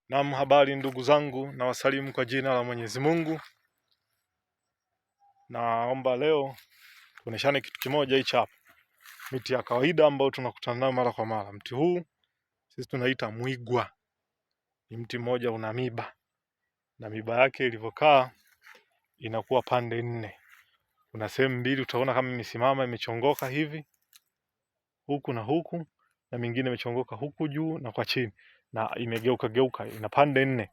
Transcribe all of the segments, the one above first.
Naam, habari ndugu zangu, na wasalimu kwa jina la Mwenyezi Mungu. Naomba leo tuoneshane kitu kimoja hichi hapa. Miti ya kawaida ambayo tunakutana nayo mara kwa mara. Mti huu sisi tunaita mwigwa. Ni mti mmoja una miba. Na miba yake ilivyokaa inakuwa pande nne. Kuna sehemu mbili utaona kama imesimama imechongoka hivi. Huku na huku, na mingine imechongoka huku juu na kwa chini. Na imegeuka geuka, ina pande nne.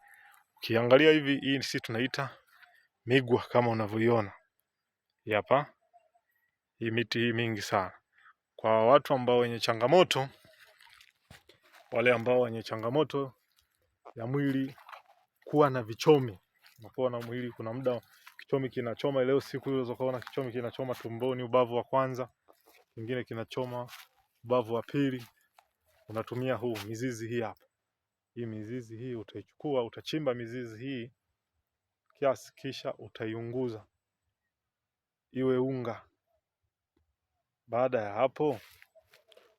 Ukiangalia hivi, hii sisi tunaita migwa kama unavyoiona. Hapa hii miti hii mingi sana. Kwa watu ambao wenye changamoto, wale ambao wenye changamoto ya mwili kuwa na vichomi, unakuwa na mwili, kuna muda kichomi kinachoma. Leo siku hiyo unaweza kuona kichomi kinachoma tumboni, ubavu wa kwanza, kingine kinachoma ubavu wa pili. Unatumia huu mizizi hii hapa. Hii mizizi hii utaichukua, utachimba mizizi hii kiasi, kisha utaiunguza iwe unga. Baada ya hapo,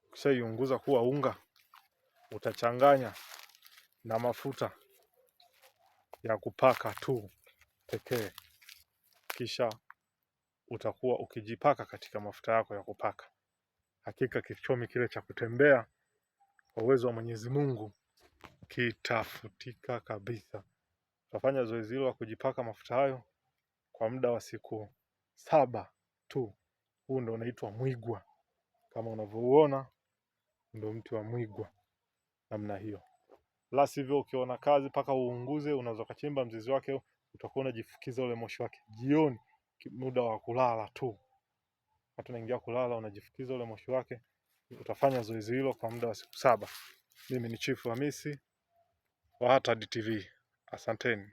ukishaiunguza kuwa unga, utachanganya na mafuta ya kupaka tu pekee, kisha utakuwa ukijipaka katika mafuta yako ya kupaka. Hakika kichomi kile cha kutembea kwa uwezo wa Mwenyezi Mungu kitafutika kabisa. Utafanya zoezi hilo la kujipaka mafuta hayo kwa muda wa siku 7 tu. Huu ndio unaitwa mwigwa. Kama unavyouona ndio mti wa mwigwa namna hiyo. La sivyo, ukiona kazi paka uunguze, unaweza kuchimba mzizi wake, utakuwa unajifukiza ule moshi wake. Jioni muda wa kulala tu, hata unaingia kulala unajifukiza ule moshi wake. Utafanya zoezi hilo kwa muda wa siku 7. Mimi ni Chifu Hamisi wa Hatad TV. Asanteni.